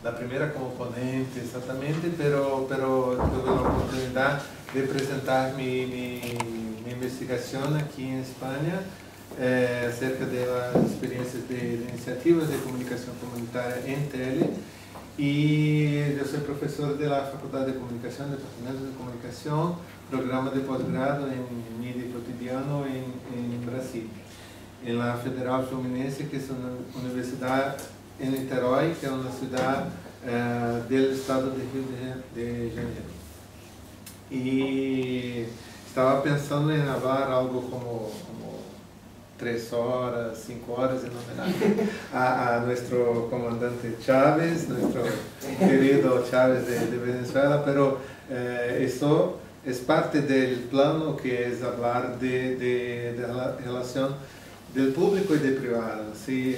la primera como ponente exactamente, pero tuve la oportunidad de presentar mi investigación aquí en España acerca de las experiencias de iniciativas de comunicación comunitaria en tele. Y yo soy profesor de la Facultad de Comunicación, Departamento de Comunicación, programa de posgrado en Media Cotidiano en Brasil, en la Federal Fluminense, que es una universidad en Niterói, que es una ciudad del estado de Rio de Janeiro. Y estaba pensando en hablar algo como 3 horas, 5 horas en homenaje a nuestro comandante Chávez, nuestro querido Chávez de Venezuela, pero eso es parte del plano, que es hablar de la relación del público y del privado. ¿Sí?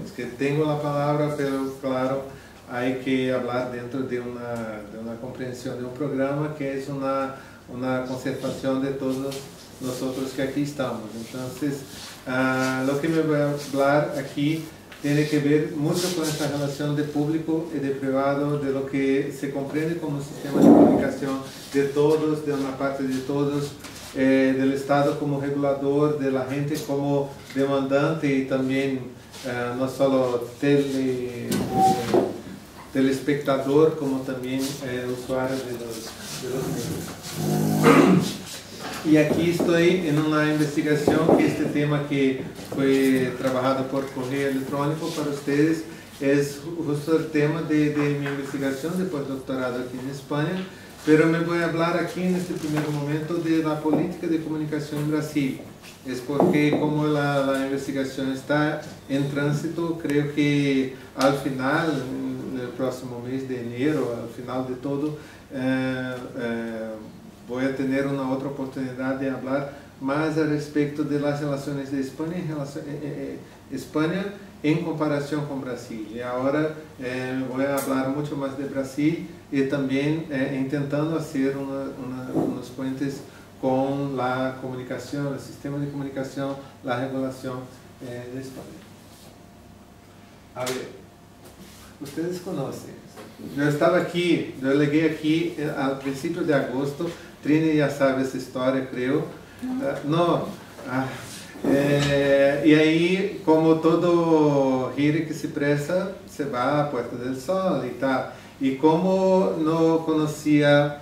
Es que tengo la palabra, pero claro, hay que hablar dentro de una comprensión de un programa que es una conservación de todos nosotros que aquí estamos. Entonces, lo que me voy a hablar aquí tiene que ver mucho con esta relación de público y de privado, de lo que se comprende como un sistema de comunicación de todos, de una parte de todos, del Estado como regulador, de la gente como demandante y también no solo telespectador, como también usuario de los medios. Y aquí estoy en una investigación que este tema que fue trabajado por correo electrónico para ustedes es justo el tema de mi investigación de postdoctorado aquí en España, pero me voy a hablar aquí en este primer momento de la política de comunicación en Brasil. Es porque como la investigación está en tránsito, creo que al final, en el próximo mes de enero, al final de todo, voy a tener una otra oportunidad de hablar más al respecto de las relaciones de España en comparación con Brasil. Y ahora voy a hablar mucho más de Brasil y también intentando hacer unos puentes con la comunicación, el sistema de comunicación, la regulación de España. A ver, ustedes conocen. Yo estaba aquí, yo llegué aquí al principio de agosto. Trini ya sabe esa historia, creo. Y ahí, como todo gire que se presa, se va a Puerta del Sol y tal. Y como no conocía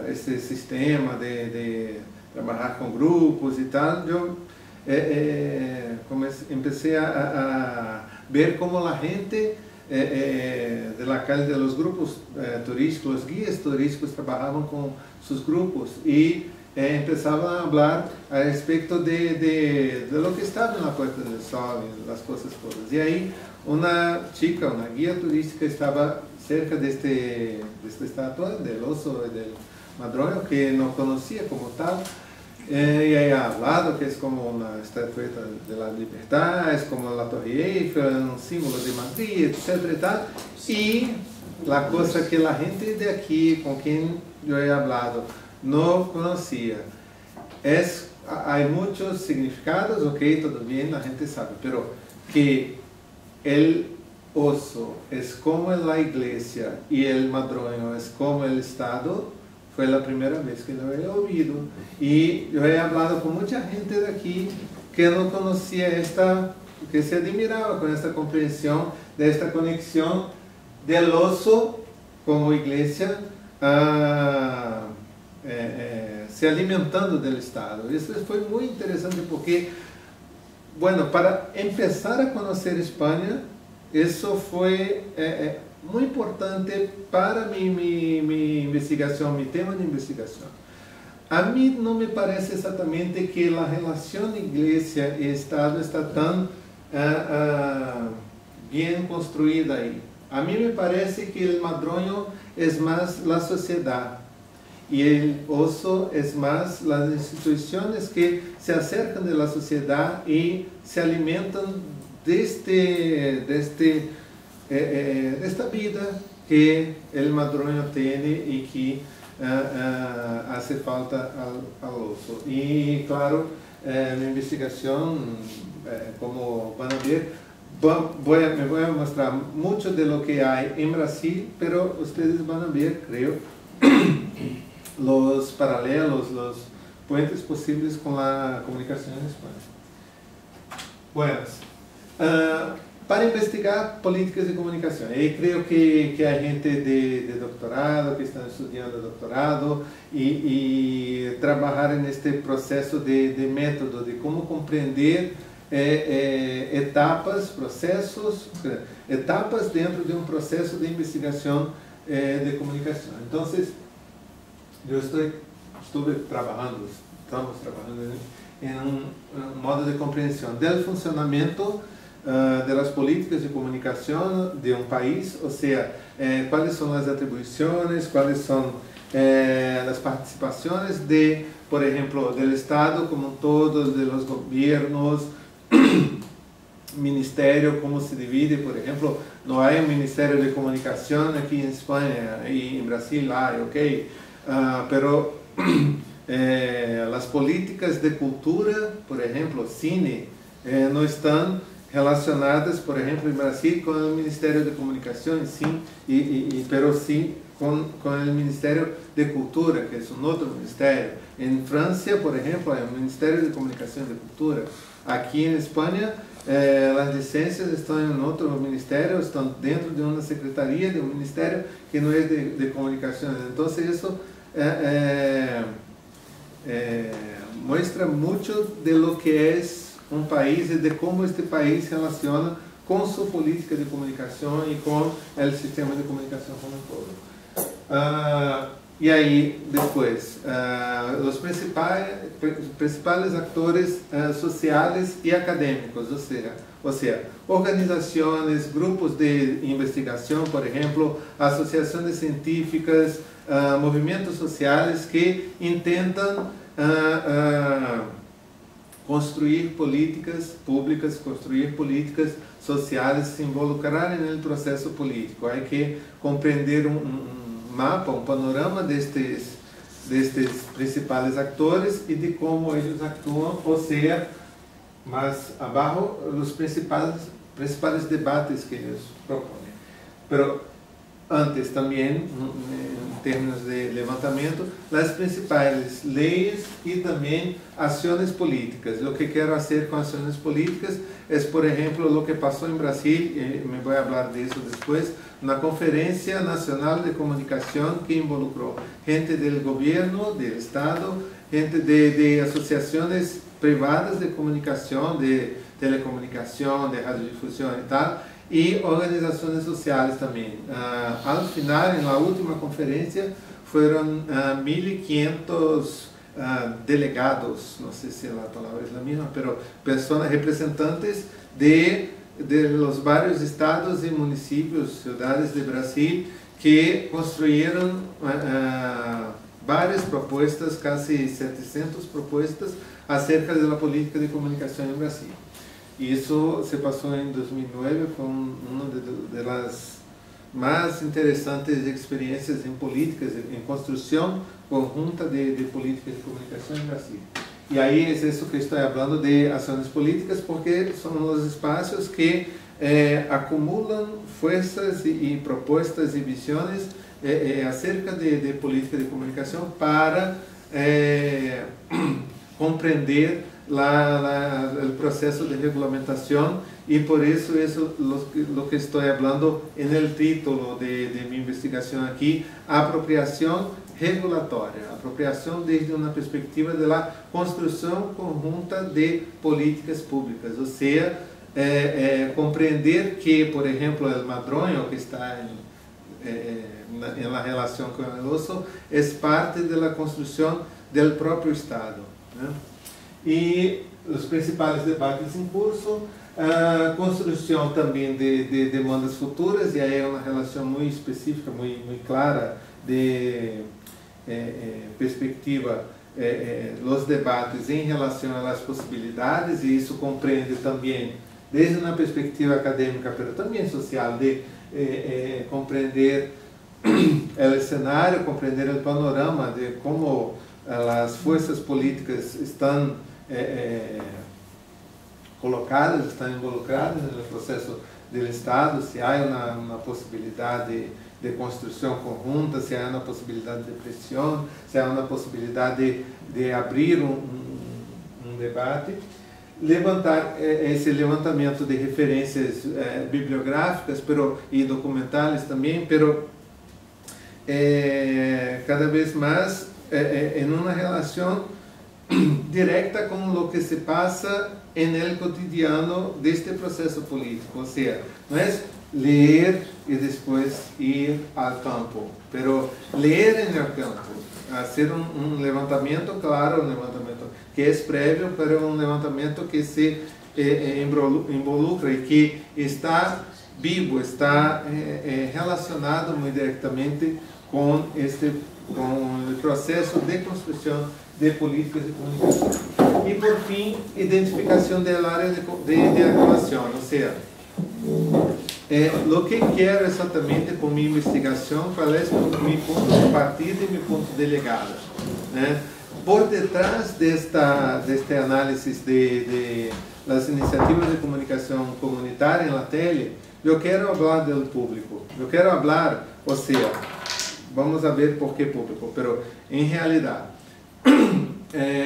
ese sistema de trabajar con grupos y tal, yo empecé a ver cómo la gente de la calle de los grupos turísticos, los guías turísticos trabajaban con sus grupos y empezaban a hablar a respecto de lo que estaba en la Puerta del Sol y las cosas todas. Y ahí una chica, una guía turística, estaba cerca de esta estatua del oso y del madroño, que no conocía como tal. Y ahí al lado, que es como una estatueta de la libertad, es como la Torre Eiffel, un símbolo de Madrid, etc. Y tal. Y la cosa que la gente de aquí, con quien yo he hablado, no conocía, hay muchos significados, ok, todo bien, la gente sabe, pero que el oso es como la iglesia y el madroño es como el Estado, fue la primera vez que lo he oído. Y yo he hablado con mucha gente de aquí que no conocía que se admiraba con esta comprensión de esta conexión del oso como iglesia se alimentando del Estado. Eso fue muy interesante porque, bueno, para empezar a conocer España, eso fue muy importante para mi investigación, mi tema de investigación. A mí no me parece exactamente que la relación iglesia y Estado está tan bien construida ahí. A mí me parece que el madroño es más la sociedad y el oso es más las instituciones que se acercan de la sociedad y se alimentan de esta vida que el madroño tiene y que hace falta al oso. Y claro, mi investigación, como van a ver, me voy a mostrar mucho de lo que hay en Brasil, pero ustedes van a ver, creo, los paralelos, los puentes posibles con la comunicación en España. Bueno, para investigar políticas de comunicación, y creo que hay gente de doctorado que están estudiando doctorado y trabajar en este proceso de método, de cómo comprender etapas, procesos, etapas dentro de un proceso de investigación de comunicación. Entonces, yo estamos trabajando en un modo de comprensión del funcionamiento de las políticas de comunicación de un país, o sea, cuáles son las atribuciones, cuáles son las participaciones de, por ejemplo, del Estado como todo, de los gobiernos, ministerio, cómo se divide, por ejemplo, no hay un ministerio de comunicación aquí en España y en Brasil hay, ok, pero las políticas de cultura, por ejemplo, cine, no están relacionadas, por ejemplo, en Brasil con el Ministerio de Comunicación, sí, pero sí con el Ministerio de Cultura, que es un otro ministerio. En Francia, por ejemplo, hay un Ministerio de Comunicación de Cultura. Aquí en España, las licencias están en otro ministerio, están dentro de una secretaría de un ministerio que no es de comunicación. Entonces, eso muestra mucho de lo que es un país y de cómo este país se relaciona con su política de comunicación y con el sistema de comunicación como un todo. Y ahí después, los principales actores sociales y académicos, o sea, organizaciones, grupos de investigación, por ejemplo, asociaciones científicas, movimientos sociales que intentan construir políticas públicas, construir políticas sociales, se involucrar en el proceso político. Hay que comprender un mapa, un panorama de estos principales actores y de cómo ellos actúan, o sea, más abajo, los principales debates que ellos proponen. Pero antes también, en términos de levantamiento, las principales leyes y también acciones políticas. Lo que quiero hacer con acciones políticas es, por ejemplo, lo que pasó en Brasil, me voy a hablar de eso después, una conferencia nacional de comunicación que involucró gente del gobierno, del Estado, gente de asociaciones privadas de comunicación, de telecomunicación, de radiodifusión y tal, y organizaciones sociales también. Al final, en la última conferencia, fueron 1.500 delegados, no sé si la palabra es la misma, pero personas, representantes de los varios estados y municipios, ciudades de Brasil, que construyeron varias propuestas, casi 700 propuestas, acerca de la política de comunicación en Brasil. Y eso se pasó en 2009, fue una de las más interesantes experiencias en políticas, en construcción conjunta de políticas de comunicación en Brasil. Y ahí es eso que estoy hablando de acciones políticas, porque son los espacios que acumulan fuerzas y propuestas y visiones acerca de política de comunicación para comprender el proceso de regulamentación, y por eso es lo que estoy hablando en el título de mi investigación aquí, apropiación regulatoria, apropiación desde una perspectiva de la construcción conjunta de políticas públicas, o sea, comprender que, por ejemplo, el madroño que está en la relación con el oso es parte de la construcción del propio Estado, ¿no? Y los principales debates en curso, construcción también de demandas futuras, y ahí hay una relación muy específica, muy clara de perspectiva, los debates en relación a las posibilidades, y eso comprende también desde una perspectiva académica, pero también social, de comprender el escenario, comprender el panorama de cómo las fuerzas políticas están colocadas, estão involucradas no processo do Estado, se há uma possibilidade de construção conjunta, se há uma possibilidade de pressão, se há uma possibilidade de abrir um debate, levantar esse levantamento de referências bibliográficas e documentais também, pero cada vez mais em uma relação directa com o que se passa no cotidiano deste processo político, ou seja, não é ler e depois ir ao campo, pero ler no campo, fazer um levantamento, claro, um levantamento que é prévio, para um levantamento que se involucra e que está vivo, está relacionado muito diretamente com o processo de construção de políticas de comunicação. E, por fim, identificação da área de atuação, ou seja, o que quero exatamente com minha investigação, qual é meu ponto de partida e meu ponto de legado. Né? Por detrás deste análise das iniciativas de comunicação comunitária na tele, eu quero falar do público. Eu quero falar, ou seja, vamos ver por que público, pero em realidade,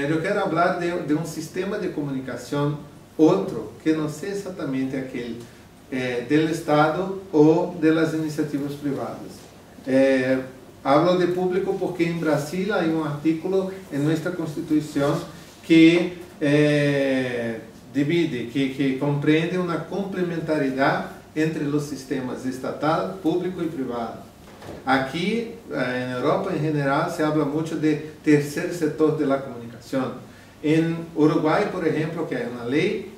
eu quero falar de um sistema de comunicação outro, que não seja exatamente aquele do Estado ou das iniciativas privadas. Hablo de público porque em Brasil há um artículo em nossa Constituição que divide, que compreende uma complementaridade entre os sistemas estatal, público e privado. Aqui, na Europa em geral, se habla muito de terceiro setor da comunicação. Em Uruguai, por exemplo, que é uma lei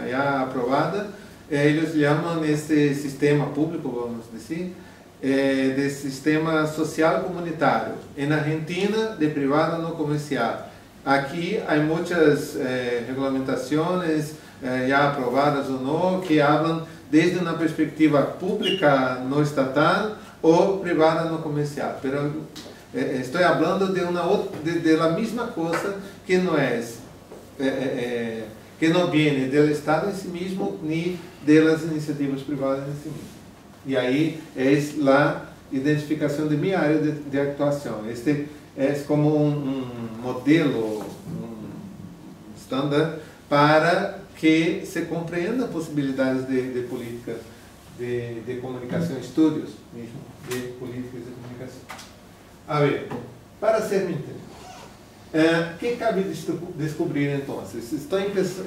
já aprovada, eles chamam esse sistema público, vamos dizer, de sistema social comunitário. Em Argentina, de privado no comercial. Aqui há muitas regulamentações já aprovadas ou não, que falam desde uma perspectiva pública no estatal ou privada no comercial. Pero estou falando de la mesma coisa que não que não vem do Estado em si mesmo nem das iniciativas privadas em si mesmo. E aí é a identificação de minha área de atuação. Este é como um modelo, estándar para que se compreenda possibilidades de política de comunicação, estudos mesmo de políticas de comunicação. A ver, para ser me entender, que cabe descobrir então?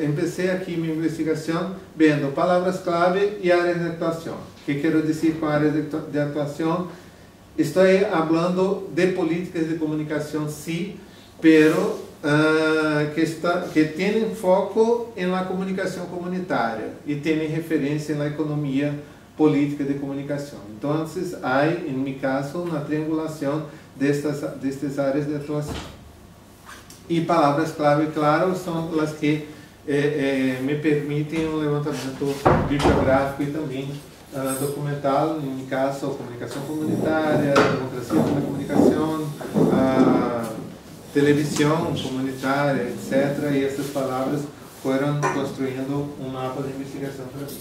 Empecé aqui minha investigação vendo palavras-clave e áreas de atuação. O que quero dizer com áreas de atuação? Estou falando de políticas de comunicação, sim, pero que têm foco na comunicação comunitária e têm referência na economia política de comunicação. Então, há, em meu caso, uma triangulação destas áreas de atuação. E palavras-clave, claro, são as que me permitem um levantamento bibliográfico e também documental, em meu caso, comunicação comunitária, democracia na comunicação, televisão comunitária, etc. E essas palavras foram construindo um mapa de investigação para mim.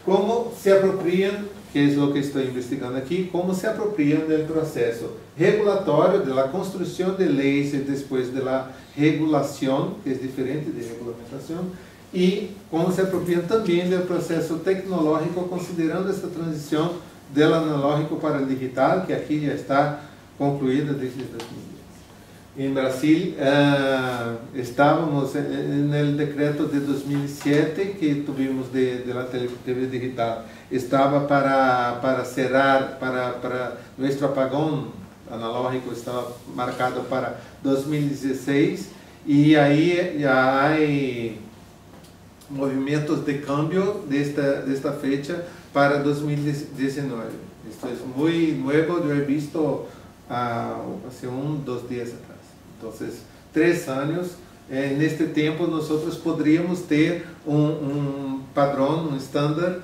Como se apropriam, que é o que estou investigando aqui, como se apropriam do processo regulatório, da construção de leis e depois da regulação, que é diferente de regulamentação, e como se apropriam também do processo tecnológico, considerando essa transição do analógico para o digital, que aqui já está concluída desde 2010. Em Brasil, estávamos no decreto de 2007 que tivemos da TV digital. Estava para cerrar, para nosso apagão analógico estava marcado para 2016 e aí já há movimentos de câmbio desta fecha para 2019. Isto é muito novo, eu he visto há 2 dias atrás. Então, 3 anos, neste tempo, nós poderíamos ter um padrão, um estándar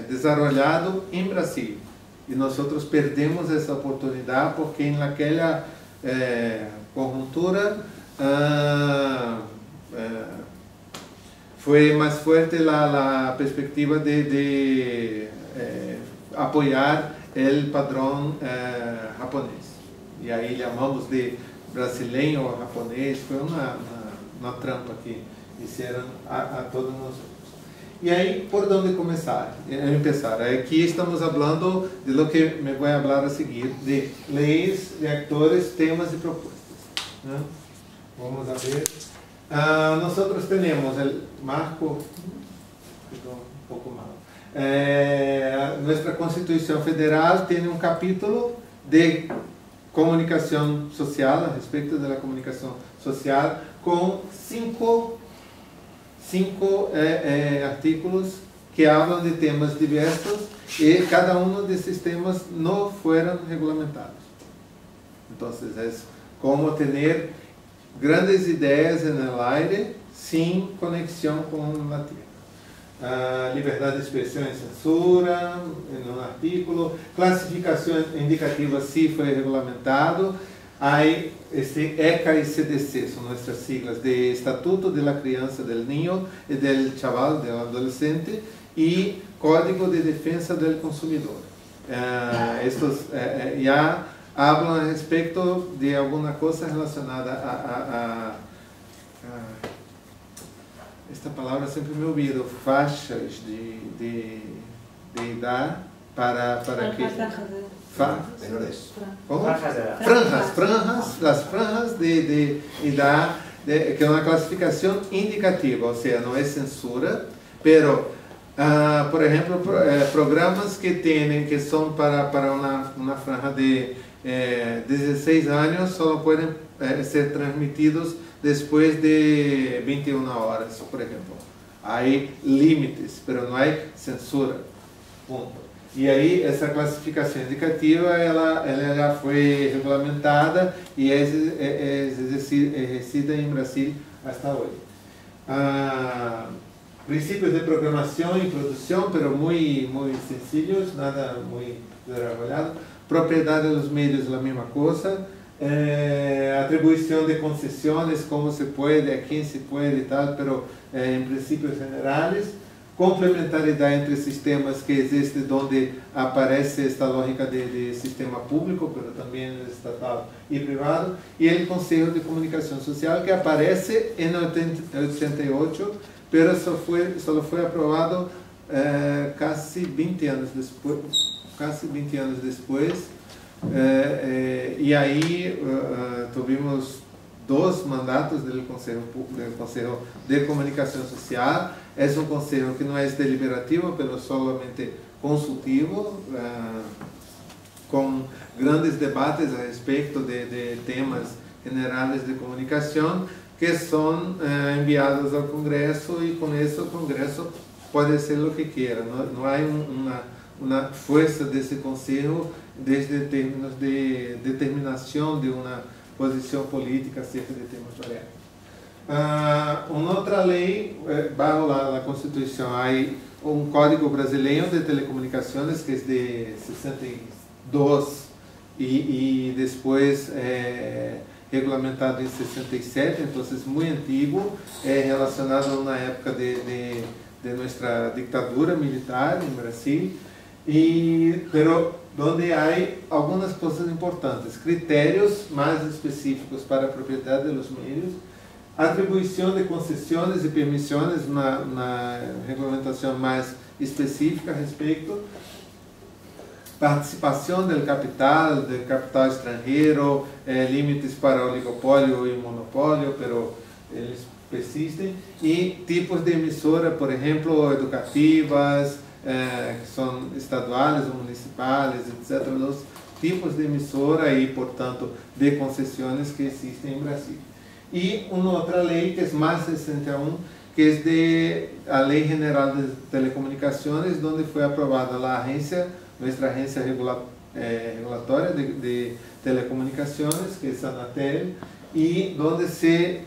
desenvolvido em Brasil. E nós perdemos essa oportunidade porque naquela conjuntura fue más fuerte la perspectiva de apoyar el padrón japonés. Y ahí llamamos de brasileño o japonés, fue una trampa que hicieron a todos nosotros. Y ahí, ¿por dónde empezar? Aquí estamos hablando de lo que me voy a hablar a seguir, de leyes, de actores, temas y propuestas, ¿no? Vamos a ver. Nosotros tenemos el marco, un poco malo. Nuestra Constitución Federal tiene un capítulo de comunicación social, a respecto de la comunicación social, con cinco artículos que hablan de temas diversos y cada uno de esos temas no fueron regulamentados. Entonces es como tener grandes ideas en el aire sin conexión con la tierra. Liberdad de expresión y censura, en un artículo. Clasificación indicativa sí fue regulamentado. Hay ECA y CDC, son nuestras siglas, de Estatuto de la Crianza del Niño y del Chaval, del Adolescente, y Código de Defensa del Consumidor. Estos ya hablan respecto de alguna cosa relacionada a esta palabra siempre me olvido, faixas de edad para que... Las franjas de edad, que es una clasificación indicativa, o sea, no es censura, pero, por ejemplo, programas que son para una franja de 16 años solo pueden ser transmitidos después de 21 horas, por ejemplo. Hay límites, pero no hay censura. Punto. E aí essa classificação indicativa ela já foi regulamentada e é exercida em Brasil até hoje. Princípios de programação e produção, pero muito sencillos, nada muito desarrollado. Propriedade dos meios, a mesma coisa. Atribuição de concessões, como se pode, a quem se pode e tal, pero em princípios generais. Complementaridade entre sistemas que existem, onde aparece esta lógica de sistema público, mas também estatal e privado, e o Conselho de Comunicação Social, que aparece em 88, mas só foi aprovado quase 20 anos depois, e aí tivemos 2 mandatos do Conselho de Comunicação Social. É um conselho que não é deliberativo, mas solamente consultivo, com grandes debates a respeito de temas generais de comunicação, que são enviados ao Congresso, e com isso o Congresso pode ser o que queira. Não há uma força desse conselho desde termos de determinação de uma posição política acerca de temas variados. Uma outra lei, bajo a Constituição, há um Código Brasileiro de Telecomunicações, que é de 62 e depois regulamentado em 67, então é muito antigo, relacionado a uma época de nossa ditadura militar em Brasil, pero onde há algumas coisas importantes, critérios mais específicos para a propriedade dos meios, atribuição de concessões e permissões na regulamentação mais específica a respeito, participação do capital estrangeiro, limites para oligopólio e monopólio, pero eles persistem, e tipos de emissora, por exemplo, educativas, que são estaduais ou municipais, etc. Os tipos de emissora e, portanto, de concessões que existem em Brasil. E uma outra lei, que é mais recente aún, que é a Lei General de Telecomunicações, onde foi aprovada nossa agência regulatória de telecomunicações, que é a Anatel, e onde se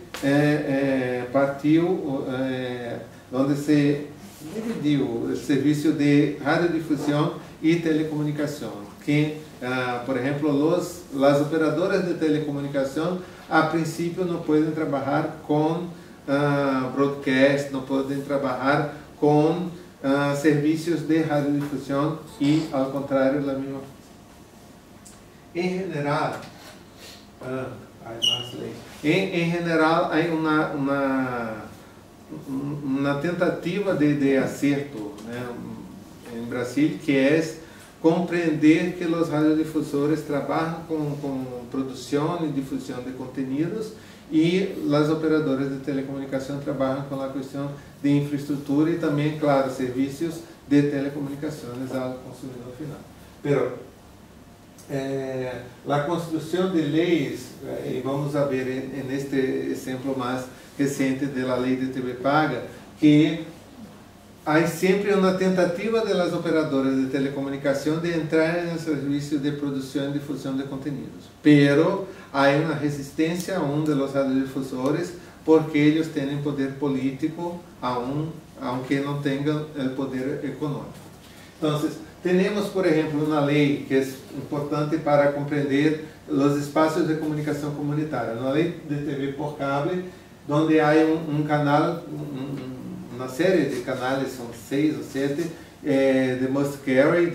onde se dividiu o serviço de radiodifusão e telecomunicação, que, por exemplo, as operadoras de telecomunicação a princípio não podem trabalhar com broadcast, não podem trabalhar com serviços de radiodifusão e, ao contrário, da mesma. Em general, em general, há uma tentativa de acerto, né, em Brasil, que é compreender que os radiodifusores trabalham com produção e difusão de conteúdos e as operadoras de telecomunicação trabalham com a questão de infraestrutura e também, claro, serviços de telecomunicações ao consumidor final. Pero, a construção de leis, e vamos ver neste exemplo mais recente da lei de TV paga, que há sempre uma tentativa das operadoras de telecomunicação de entrar no serviço de produção e difusão de conteúdos. Pero há uma resistência a dos radiodifusores porque eles têm poder político, aunque não tenham o poder econômico. Então, temos, por exemplo, uma lei que é importante para compreender os espaços de comunicação comunitária, uma lei de TV por cable, onde há canal, uma série de canais, são 6 ou 7, de must carry,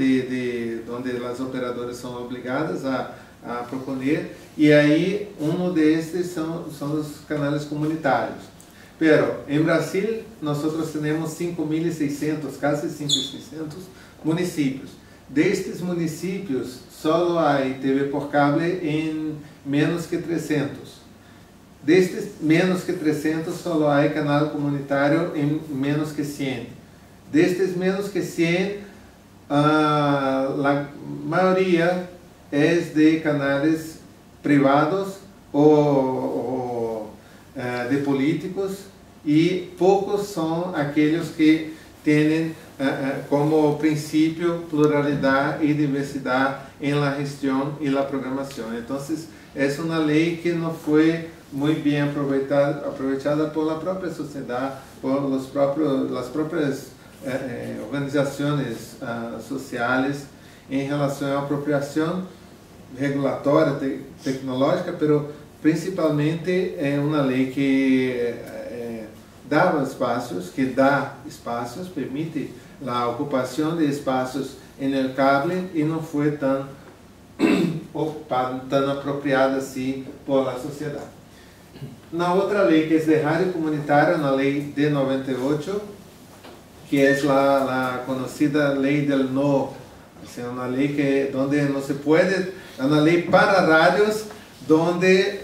onde as operadoras são obrigadas a proponer, e aí destes são os canais comunitários. Pero, em Brasil, nós temos 5.600, quase 5.600 municípios. Destes municípios, só há TV por cable em menos que 300. Destes menos que 300, só há canal comunitário em menos que 100. Destes menos que 100, a maioria é de canais privados ou de políticos, e poucos são aqueles que têm como princípio pluralidade e diversidade em la gestão e la programação. Então, é uma lei que não foi muito bem aproveitada pela própria sociedade, por as próprias organizações sociais em relação à apropriação regulatória, tecnológica, mas principalmente é uma lei que dá espaços, permite a ocupação de espaços no cable e não foi tão ocupado, tão apropriada assim pela sociedade. Na outra lei, que é de rádio comunitária, na lei de 98, que é a conhecida lei del no, é uma lei onde não se pode, é uma lei para rádios, onde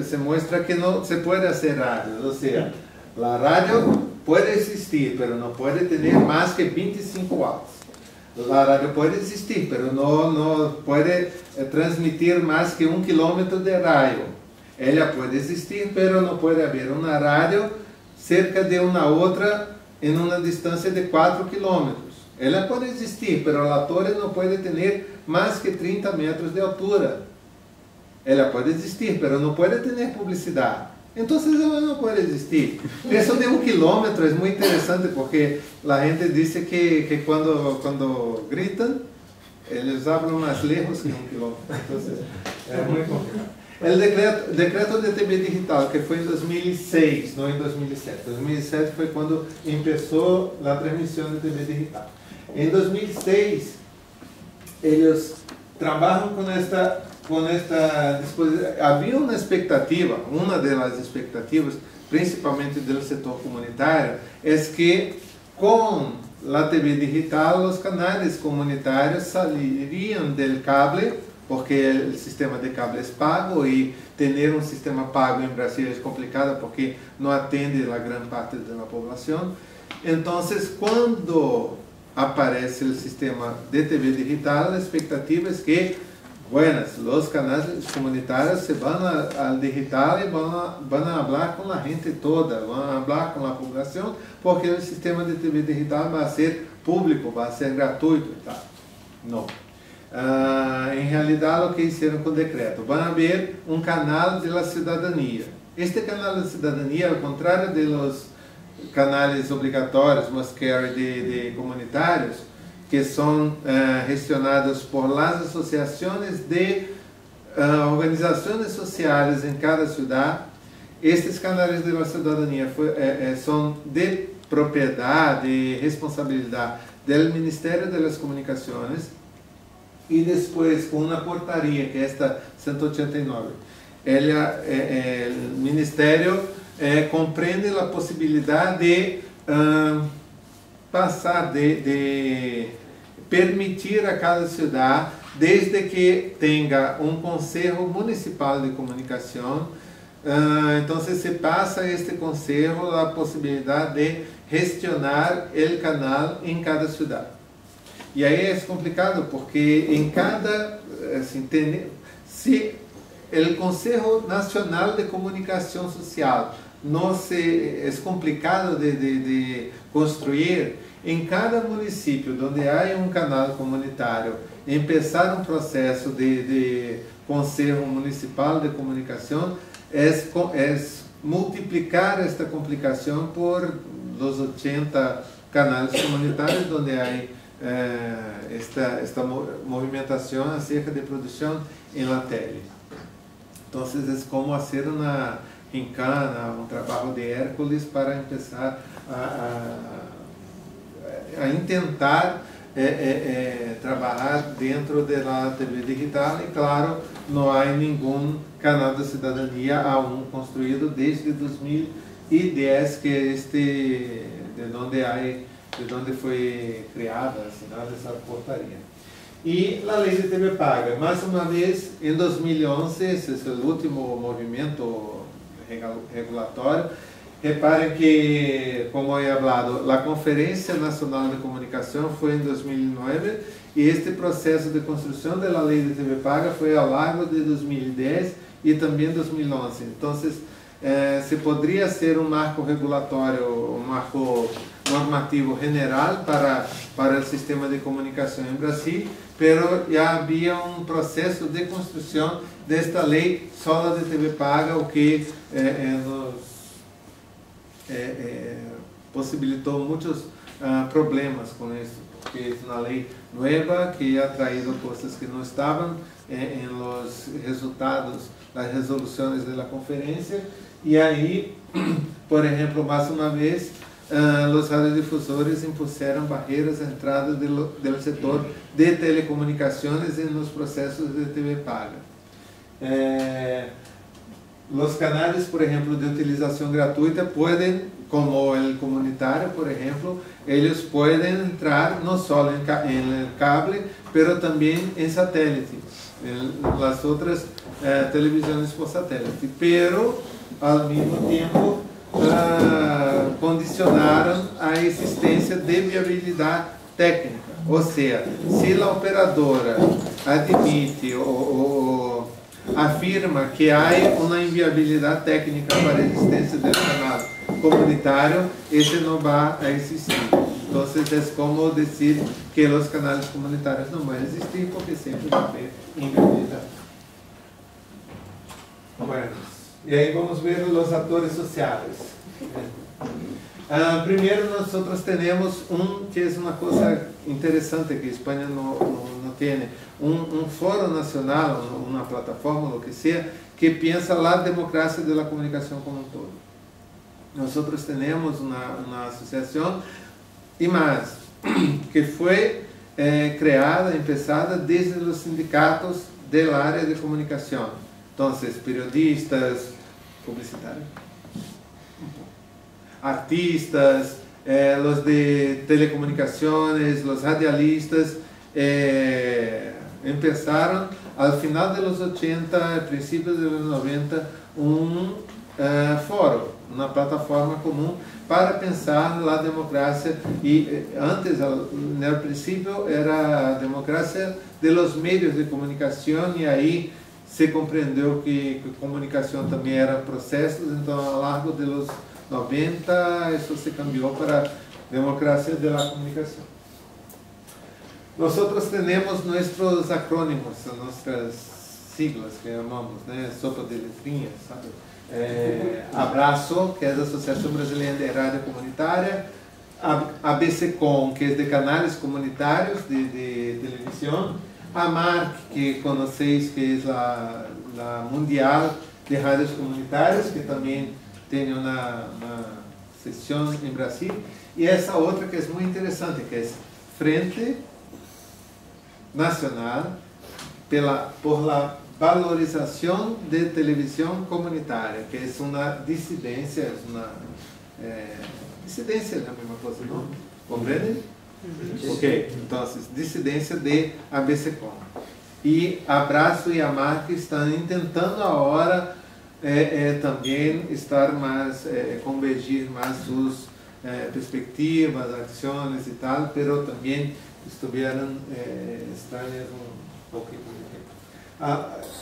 se mostra que não se pode fazer rádio, ou seja, a rádio pode existir, mas não pode ter mais que 25 watts. A rádio pode existir, mas não pode transmitir mais que 1 quilômetro de raio. Ela pode existir, mas não pode haver uma rádio cerca de uma outra em uma distância de 4 quilômetros. Ela pode existir, mas a torre não pode ter mais que 30 metros de altura. Ela pode existir, mas não pode ter publicidade. Então, ela não pode existir. Isso de 1 quilômetro é muito interessante, porque a gente diz que quando gritam, eles falam mais lejos que 1 quilômetro. Então, é muito complicado. O decreto de TV digital, que foi em 2006, não em 2007. 2007 foi quando começou a transmissão de TV digital. Em 2006, eles trabalham com esta disposição. Havia uma expectativa, uma das expectativas, principalmente do setor comunitário, é que com a TV digital, os canais comunitários sairiam do cable, porque o sistema de cable é pago e ter um sistema pago em Brasil é complicado porque não atende a grande parte da população. Então, quando aparece o sistema de TV digital, a expectativa é que, os canais comunitários se vão ao digital e vão falar com a gente toda, vão falar com a população, porque o sistema de TV digital vai ser público, vai ser gratuito e tal. Não. Em realidade, o que fizeram com o decreto? Vai haver um canal da cidadania. Este canal da cidadania, ao contrário dos canais obrigatórios, must carry de comunitários, que são gestionados por as associações de organizações sociais em cada cidade. Estes canais de cidadania são de propriedade e responsabilidade do Ministério das Comunicações, e depois com uma portaria, que é esta 189, o Ministério compreende a possibilidade de passar, de permitir a cada cidade, desde que tenha um Conselho Municipal de Comunicação, então se passa a este conselho a possibilidade de gestionar o canal em cada cidade. E aí é complicado, porque em cada, assim, se o Conselho Nacional de Comunicação Social não é complicado de construir, em cada município onde há um canal comunitário, começar um processo de Conselho Municipal de Comunicação é multiplicar esta complicação por os 80 canais comunitários onde há esta movimentação acerca de produção em la tele. Então, é como fazer uma gincana, um trabalho de Hércules para começar a intentar trabalhar dentro da TV digital, e claro, não há nenhum canal da cidadania aún construído desde 2010, que é de onde foi criada, assinada essa portaria. E a lei de TV paga, mais uma vez, em 2011, esse é o último movimento regulatório. Reparem que, como eu falado, a Conferência Nacional de Comunicação foi em 2009, e este processo de construção da lei de TV paga foi ao longo de 2010 e também 2011. Então, se poderia ser um marco regulatório, um marco normativo general para o sistema de comunicação em Brasil, pero já havia um processo de construção desta lei só de TV paga, o que nos possibilitou muitos problemas com isso, porque é uma lei nova que ha traído coisas que não estavam em los resultados das resoluções da conferência. E aí, por exemplo, mais uma vez, os radiodifusores impuseram barreiras à entrada do setor de telecomunicações nos processos de TV paga. Os canais, por exemplo, de utilização gratuita podem, como o comunitário, por exemplo, eles podem entrar não só em cable, mas também em satélite, nas outras televisões por satélite. Pero, ao mesmo tempo, condicionaram a existência de viabilidade técnica. Ou seja, se a operadora admite ou afirma que há uma inviabilidade técnica para a existência do canal comunitário, esse não vai existir. Então, é como dizer que os canais comunitários não vão existir, porque sempre vai haver inviabilidade. Bueno, e aí vamos ver os atores sociais. Primeiro, nós temos que é uma coisa interessante que a Espanha não tem, um fórum nacional, uma plataforma, o que seja, que pensa a democracia da comunicação como um todo. Nós temos uma associação, e mais, que foi criada, começada desde os sindicatos da área de comunicação. Então, periodistas, publicitários, artistas, os de telecomunicações, os radialistas, começaram ao final dos 80, princípios dos 90, fórum, uma plataforma comum para pensar na democracia. E antes, no princípio, era a democracia de los meios de comunicação, e aí se compreendeu que comunicação também era processos. Então, ao longo dos 90, isso se cambiou para democracia da comunicação. Nós temos nossos acrônimos, nossas siglas que chamamos, né, sopa de letrinhas, sabe? Abraço, que é da Associação Brasileira de Rádio Comunitária, ABCCom, que é de canais comunitários de televisão, A MARC, que conheceis, que é a Mundial de Rádios Comunitárias, que também tem uma sessão em Brasil, e essa outra que é muito interessante, que é Frente Nacional por la Valorização de Televisão Comunitária, que é uma dissidência, dissidência é a mesma coisa, não? Compreendem? Ok, então, dissidência de ABCCom. E Abraço e a MARC estão tentando agora também estar mais, convergir mais suas perspectivas, ações e tal, pero também estiveram estranhas um pouquinho.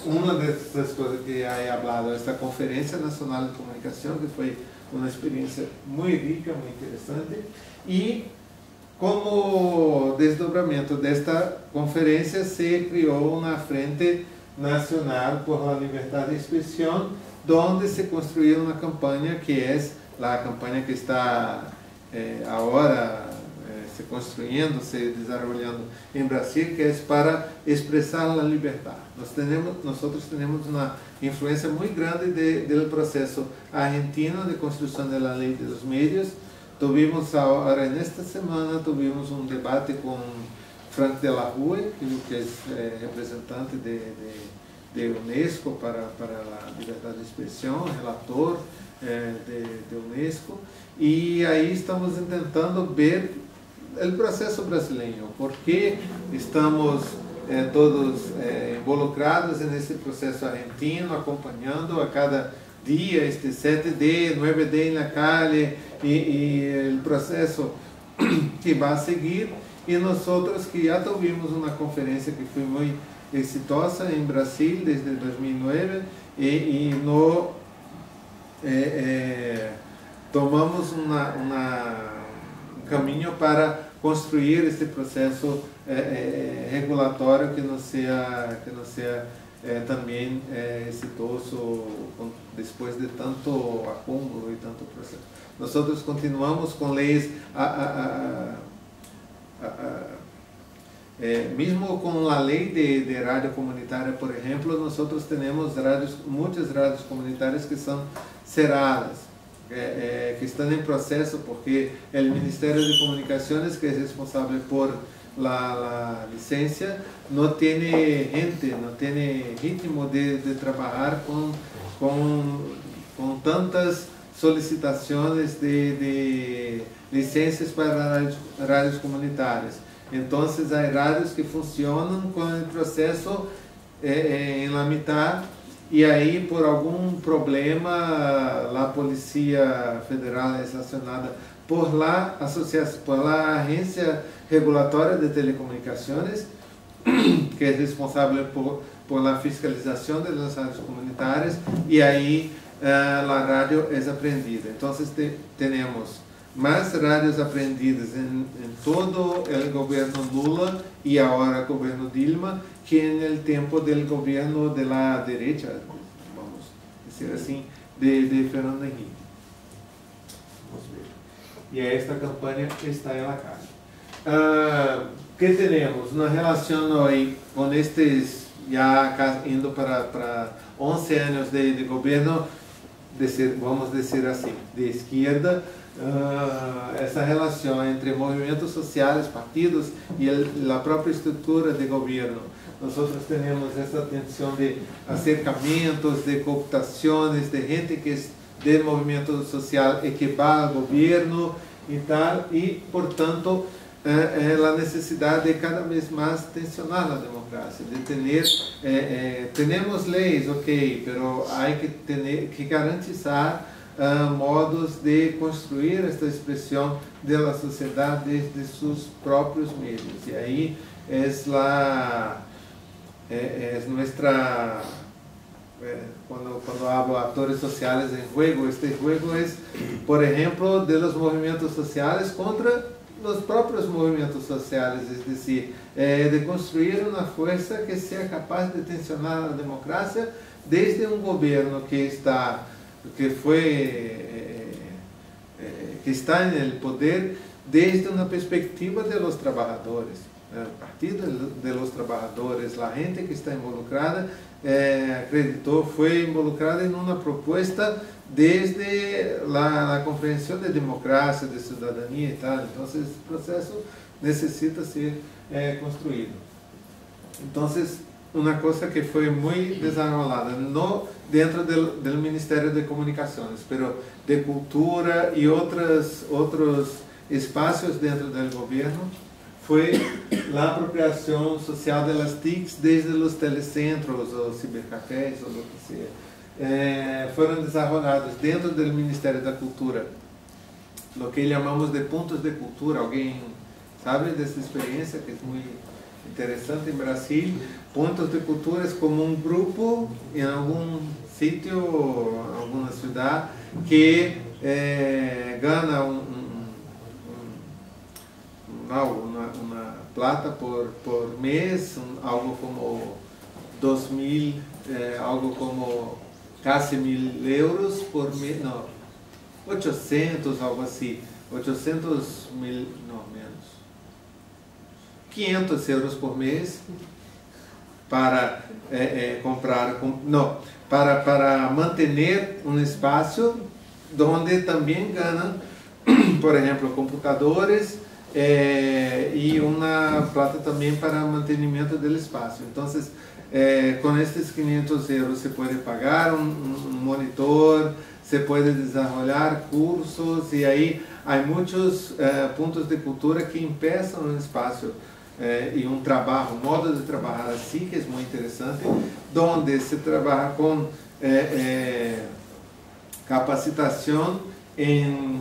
Uma dessas coisas que he falado, esta Conferência Nacional de Comunicação, que foi uma experiência muito rica, muito interessante, e como desdobramento desta conferência se criou uma Frente Nacional por la Liberdade de Expressão, onde se construiu uma campanha que é a campanha que está agora se construindo, se desenvolvendo em Brasil, que é para expressar a liberdade. Nós temos uma influência muito grande do processo argentino de construção da lei dos médios. Tivemos agora, nesta semana, tivemos um debate com Frank de la Rue, que é representante de Unesco para a liberdade de expressão, relator de Unesco, e aí estamos tentando ver o processo brasileiro, porque estamos todos involucrados nesse processo argentino, acompanhando a cada dia este 7D, 9D na calle, e o processo que vai seguir. E nós outros que já tivemos uma conferência que foi muito exitosa em Brasil desde 2009 e tomamos um caminho para construir este processo regulatório que não seja também exitoso depois de tanto acúmulo e tanto processo. Nós continuamos com leis, mesmo com a lei de rádio comunitária, por exemplo, nós temos muitas rádios comunitárias que são cerradas, que estão em processo porque o Ministério de Comunicações, que é responsável por la licencia, não tem gente, não tem ritmo de trabalhar com tantas solicitações de licenças para rádios comunitárias. Então, há rádios que funcionam com o processo em la mitad, e aí, por algum problema, a Polícia Federal é acionada por la Agência Regulatória de Telecomunicações, que é responsável por la fiscalização das rádios comunitárias, e aí a rádio é apreendida. Então, temos mais rádios apreendidas em todo o governo Lula e agora o governo Dilma, que no tempo do governo de la derecha, vamos dizer assim, de Fernando Henrique. Vamos ver. E esta campanha está em la calle. Que temos na relação aí com estes, já indo para 11 anos de governo, vamos dizer assim, de esquerda, essa relação entre movimentos sociais, partidos e a própria estrutura de governo. Nós temos essa tensão de acercamentos, de cooptações, de gente que é do movimento social e que vai ao governo e tal, e, portanto, a necessidade de cada vez mais tensionar a democracia, de ter, temos leis, ok, pero há que garantizar modos de construir esta expressão da sociedade desde seus próprios meios. E aí nossa, quando hablo atores sociais em jogo, este jogo é, por exemplo, de los movimentos sociais contra os próprios movimentos sociais, é decir, de construir uma força que seja capaz de tensionar a democracia desde um governo que está no poder desde uma perspectiva de los trabalhadores. el Partido de los Trabajadores, la gente que está involucrada, acreditó, fue involucrada en una propuesta desde la comprensión de democracia, de ciudadanía y tal. Entonces, el proceso necesita ser construido. Entonces, una cosa que fue muy desarrollada, no dentro del Ministerio de Comunicaciones, pero de cultura y otros espacios dentro del gobierno, fue la apropiación social de las TICs desde los telecentros o cibercafés o lo que sea. Fueron desarrollados dentro del Ministerio de Cultura, lo que llamamos de puntos de cultura. ¿Alguien sabe de esa experiencia que es muy interesante en Brasil? Puntos de cultura es como un grupo en algún sitio o alguna ciudad que gana una plata por mes, algo como 2.000, algo como casi 1.000 euros por mes, no, 800, algo así, 800 mil, no, menos, 500 euros por mes para comprar, no, para mantener un espacio donde también ganan, por ejemplo, computadores, y una plata también para mantenimiento del espacio. Entonces, con estos 500 euros se puede pagar un monitor, se puede desarrollar cursos, y ahí hay muchos puntos de cultura que empiezan un espacio y un trabajo, un modo de trabajar así, que es muy interesante, donde se trabaja con capacitación en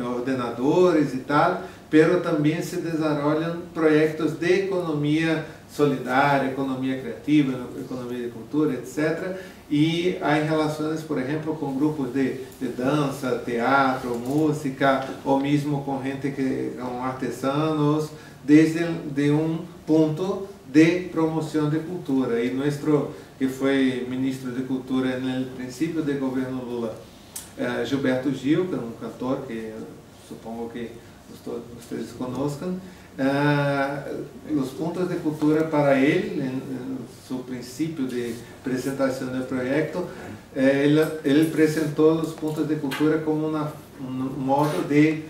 ordenadores y tal, pero también se desarrollan proyectos de economía solidaria, economía creativa, economía de cultura, etc. Y hay relaciones, por ejemplo, con grupos de danza, teatro, música, o mismo con gente con artesanos, desde de un punto de promoción de cultura. Y nuestro, que fue ministro de Cultura en el principio del gobierno Lula, Gilberto Gil, que es un cantor que supongo que ustedes conozcan, los puntos de cultura para él, en su principio de presentación del proyecto, él presentó los puntos de cultura como un modo de